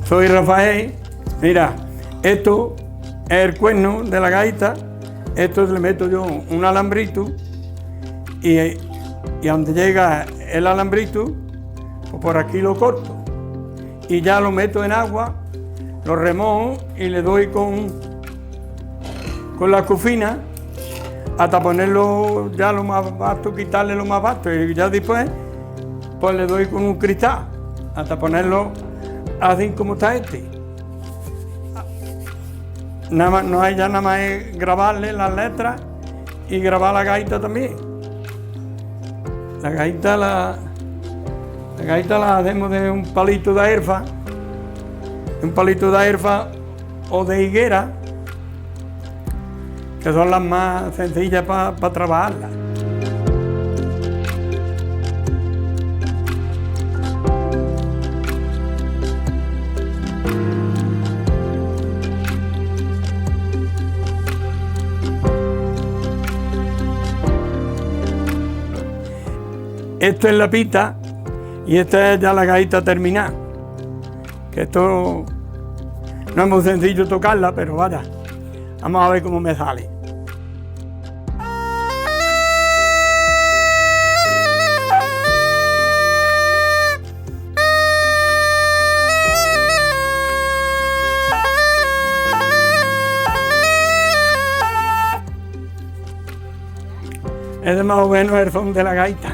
Soy Rafael. Mira, esto es el cuerno de la gaita. Esto le meto yo un alambrito y a donde llega el alambrito, pues por aquí lo corto. Y ya lo meto en agua, lo remojo y le doy con la cofina hasta ponerlo ya lo más vasto, quitarle lo más vasto. Y ya después, pues le doy con un cristal hasta ponerlo así como está este. Nada más, no hay ya nada más es grabarle las letras y grabar la gaita también. La gaita la hacemos de un palito de erfa, o de higuera, que son las más sencillas para trabajarlas. Esto es la pita y esta es ya la gaita terminada. Que esto no es muy sencillo tocarla, pero vaya, vamos a ver cómo me sale. Ese es más o menos el son de la gaita.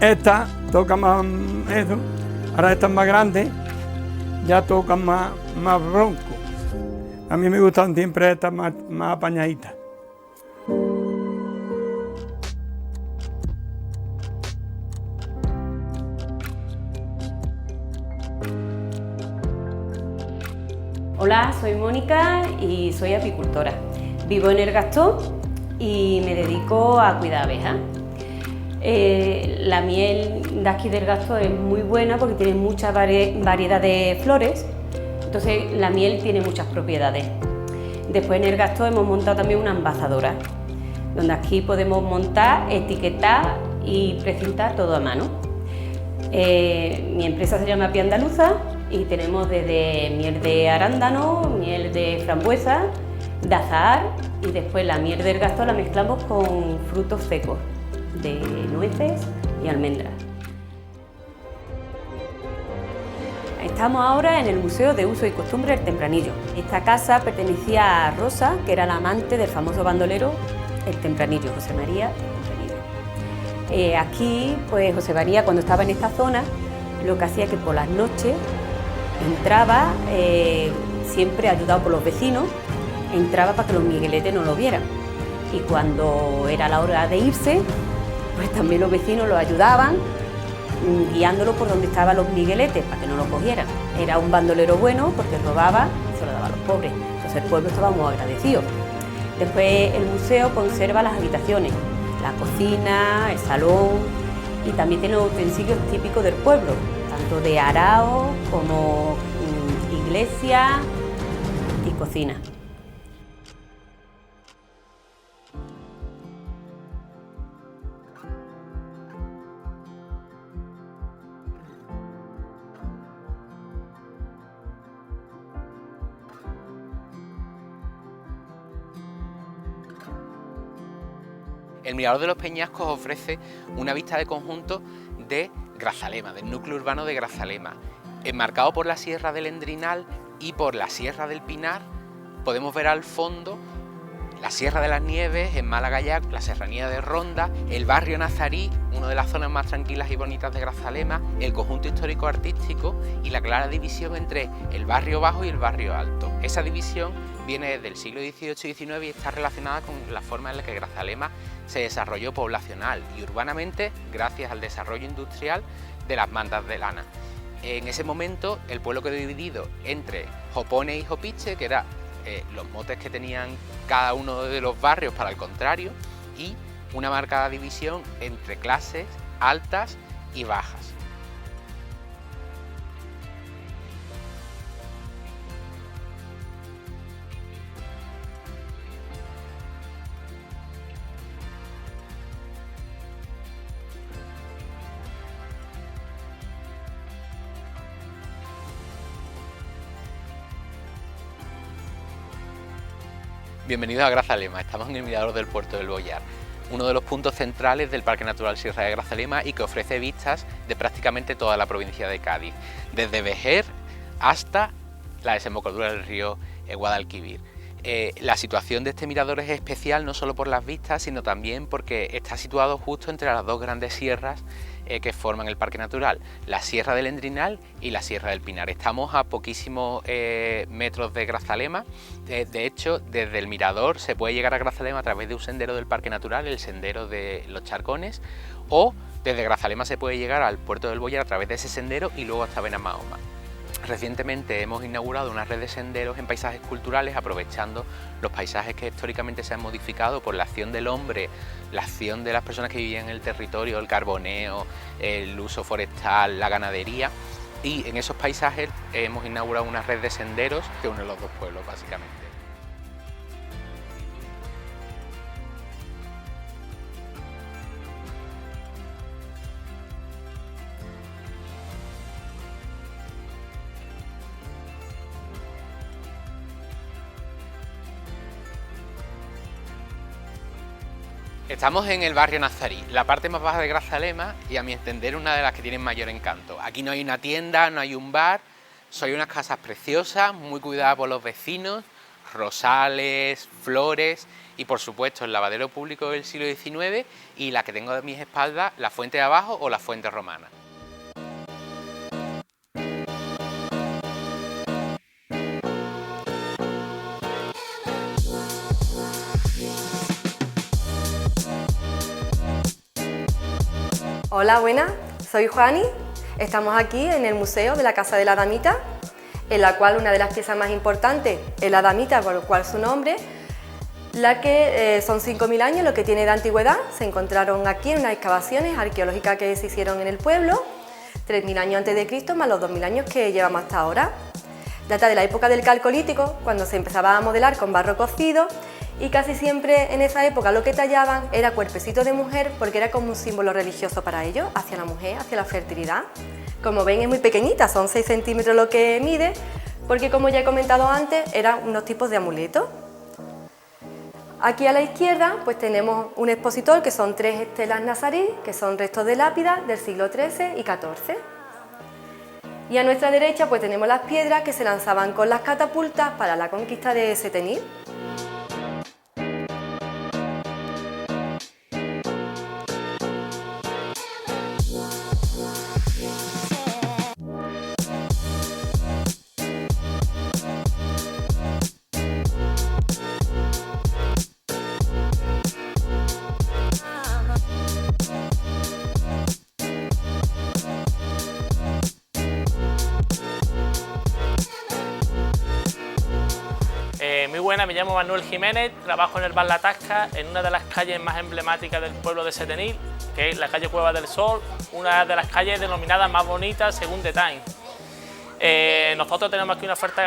Esta toca más eso, ahora estas más grandes, ya tocan más bronco. A mí me gustan siempre estas más apañaditas. Hola, soy Mónica y soy apicultora. Vivo en El Gastó y me dedico a cuidar abejas. La miel de aquí del Gastó es muy buena porque tiene mucha variedad de flores, entonces la miel tiene muchas propiedades. Después en El Gastó hemos montado también una embazadora, donde aquí podemos montar, etiquetar y precintar todo a mano. Mi empresa se llama Pía Andaluza y tenemos desde miel de arándano, miel de frambuesa, de azahar y después la miel del Gastó la mezclamos con frutos secos, de nueces y almendras. Estamos ahora en el Museo de Uso y Costumbre del Tempranillo. Esta casa pertenecía a Rosa, que era la amante del famoso bandolero El Tempranillo, José María El Tempranillo. Aquí, pues José María, cuando estaba en esta zona, lo que hacía que por las noches entraba, siempre ayudado por los vecinos, entraba para que los migueletes no lo vieran. Y cuando era la hora de irse, pues también los vecinos lo ayudaban, guiándolo por donde estaban los migueletes para que no lo cogieran. Era un bandolero bueno porque robaba y se lo daba a los pobres. Entonces el pueblo estaba muy agradecido. Después el museo conserva las habitaciones, la cocina, el salón y también tiene utensilios típicos del pueblo, tanto de arao como iglesia y cocina. El Mirador de los Peñascos ofrece una vista de conjunto de Grazalema, del núcleo urbano de Grazalema. Enmarcado por la Sierra del Endrinal y por la Sierra del Pinar, podemos ver al fondo la Sierra de las Nieves, en Málaga ya, la Serranía de Ronda, el barrio Nazarí, una de las zonas más tranquilas y bonitas de Grazalema, el conjunto histórico-artístico y la clara división entre el barrio bajo y el barrio alto. Esa división viene desde el siglo XVIII y XIX y está relacionada con la forma en la que Grazalema se desarrolló poblacional y urbanamente gracias al desarrollo industrial de las mantas de lana. En ese momento el pueblo quedó dividido entre Jopone y Jopiche, que eran los motes que tenían cada uno de los barrios para el contrario, y una marcada división entre clases altas y bajas. Bienvenidos a Grazalema, estamos en el mirador del Puerto del Boyar, uno de los puntos centrales del Parque Natural Sierra de Grazalema y que ofrece vistas de prácticamente toda la provincia de Cádiz, desde Vejer hasta la desembocadura del río Guadalquivir. La situación de este mirador es especial no solo por las vistas, sino también porque está situado justo entre las dos grandes sierras que forman el Parque Natural, la Sierra del Endrinal y la Sierra del Pinar. Estamos a poquísimos metros de Grazalema. De hecho, desde el mirador se puede llegar a Grazalema a través de un sendero del Parque Natural, el sendero de los Charcones, o desde Grazalema se puede llegar al Puerto del Boyar a través de ese sendero y luego hasta Benamahoma. Recientemente hemos inaugurado una red de senderos en paisajes culturales, aprovechando los paisajes que históricamente se han modificado por la acción del hombre, la acción de las personas que vivían en el territorio, el carboneo, el uso forestal, la ganadería, y en esos paisajes hemos inaugurado una red de senderos que une los dos pueblos básicamente. Estamos en el barrio Nazarí, la parte más baja de Grazalema y a mi entender una de las que tienen mayor encanto. Aquí no hay una tienda, no hay un bar, solo hay unas casas preciosas, muy cuidadas por los vecinos, rosales, flores y por supuesto el lavadero público del siglo XIX y la que tengo de mis espaldas, la fuente de abajo o la fuente romana. Hola, buenas, soy Juani. Estamos aquí en el Museo de la Casa de la Damita, en la cual una de las piezas más importantes es la damita, por lo cual su nombre, la que son 5.000 años lo que tiene de antigüedad. Se encontraron aquí en unas excavaciones arqueológicas que se hicieron en el pueblo, 3.000 años antes de Cristo más los 2.000 años que llevamos hasta ahora. Data de la época del Calcolítico, cuando se empezaba a modelar con barro cocido, y casi siempre en esa época lo que tallaban era cuerpecitos de mujer porque era como un símbolo religioso para ellos, hacia la mujer, hacia la fertilidad. Como ven es muy pequeñita, son 6 centímetros lo que mide, porque como ya he comentado antes, eran unos tipos de amuletos. Aquí a la izquierda pues tenemos un expositor que son 3 estelas nazarí, que son restos de lápidas del siglo XIII y XIV. Y a nuestra derecha pues tenemos las piedras que se lanzaban con las catapultas para la conquista de Setenil. Muy buena, me llamo Manuel Jiménez, trabajo en el bar La Tasca, en una de las calles más emblemáticas del pueblo de Setenil, que es la calle Cueva del Sol, una de las calles denominadas más bonitas según The Times. Nosotros tenemos aquí una oferta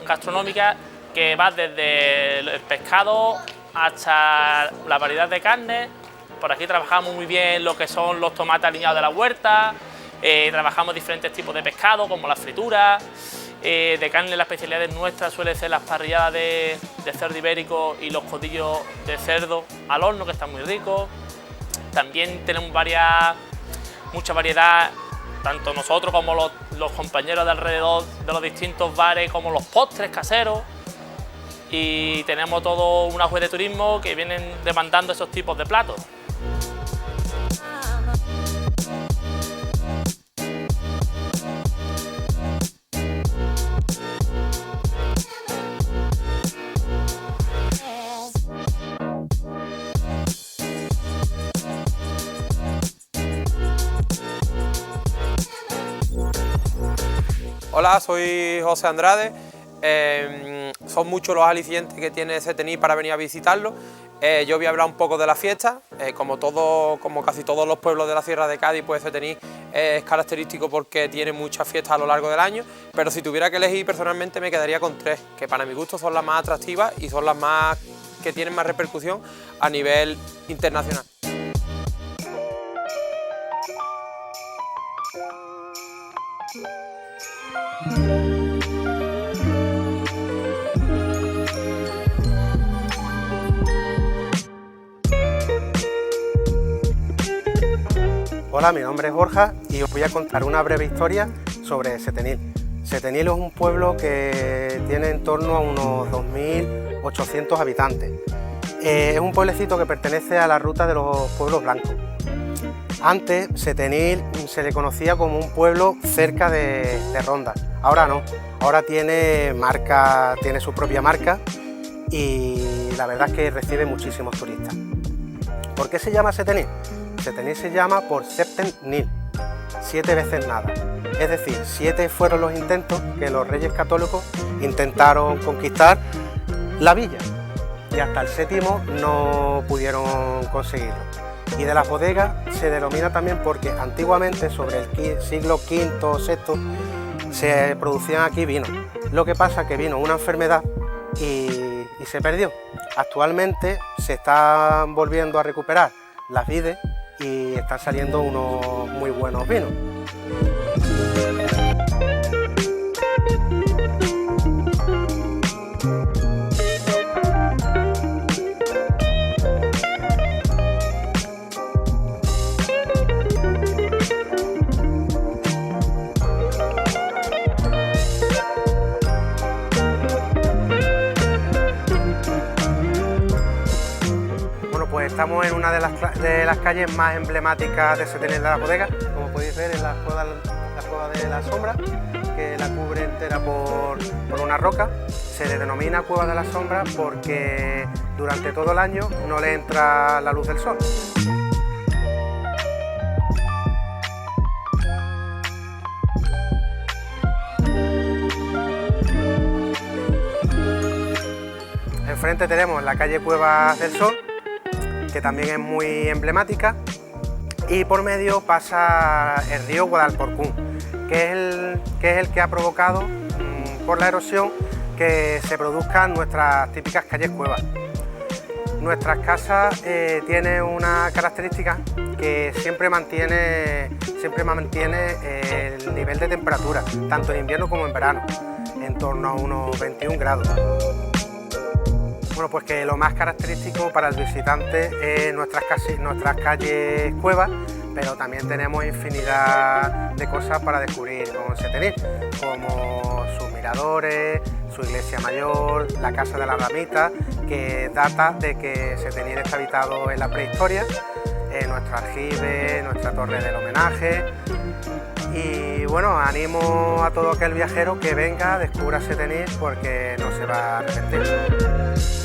gastronómica que va desde el pescado hasta la variedad de carnes. Por aquí trabajamos muy bien lo que son los tomates aliñados de la huerta, trabajamos diferentes tipos de pescado como las frituras. De carne, las especialidades nuestras suelen ser las parrilladas de cerdo ibérico y los codillos de cerdo al horno, que están muy ricos. También tenemos mucha variedad, tanto nosotros como los compañeros de alrededor de los distintos bares, como los postres caseros. Y tenemos todo una web de turismo que vienen demandando esos tipos de platos. Hola, soy José Andrade. Son muchos los alicientes que tiene Setenil para venir a visitarlo. Yo voy a hablar un poco de la fiesta. Como casi todos los pueblos de la Sierra de Cádiz, pues Setenil es característico porque tiene muchas fiestas a lo largo del año, pero si tuviera que elegir personalmente me quedaría con 3, que para mi gusto son las más atractivas y son las más que tienen más repercusión a nivel internacional. Hola, mi nombre es Borja y os voy a contar una breve historia sobre Setenil. Setenil es un pueblo que tiene en torno a unos 2.800 habitantes. Es un pueblecito que pertenece a la ruta de los pueblos blancos. Antes Setenil se le conocía como un pueblo cerca de Ronda, ahora no, ahora tiene su propia marca y la verdad es que recibe muchísimos turistas. ¿Por qué se llama Setenil? Setenil se llama por Septen Nil, 7 veces nada. Es decir, 7 fueron los intentos que los reyes católicos intentaron conquistar la villa y hasta el 7º no pudieron conseguirlo. Y de las bodegas se denomina también porque antiguamente, sobre el siglo V o VI, se producían aquí vinos. Lo que pasa es que vino una enfermedad y se perdió. Actualmente se están volviendo a recuperar las vides y están saliendo unos muy buenos vinos. Pues estamos en una de las calles más emblemáticas de Setenil de la Bodega. Como podéis ver, es la cueva de la Sombra, que la cubre entera por una roca. Se le denomina Cueva de la Sombra porque durante todo el año no le entra la luz del sol. Enfrente tenemos la calle Cuevas del Sol, que también es muy emblemática, y por medio pasa el río Guadalporcún, que es el que ha provocado por la erosión que se produzcan nuestras típicas calles cuevas. Nuestras casas tienen una característica que siempre mantiene el nivel de temperatura, tanto en invierno como en verano, en torno a unos 21 grados. Bueno, pues que lo más característico para el visitante es nuestras calles cuevas, pero también tenemos infinidad de cosas para descubrir con Setenil, como sus miradores, su iglesia mayor, la casa de la Damita, que data de que Setenil está habitado en la prehistoria, nuestro aljibe, nuestra torre del homenaje. Y bueno, animo a todo aquel viajero que venga, descubra Setenil porque no se va a arrepentir.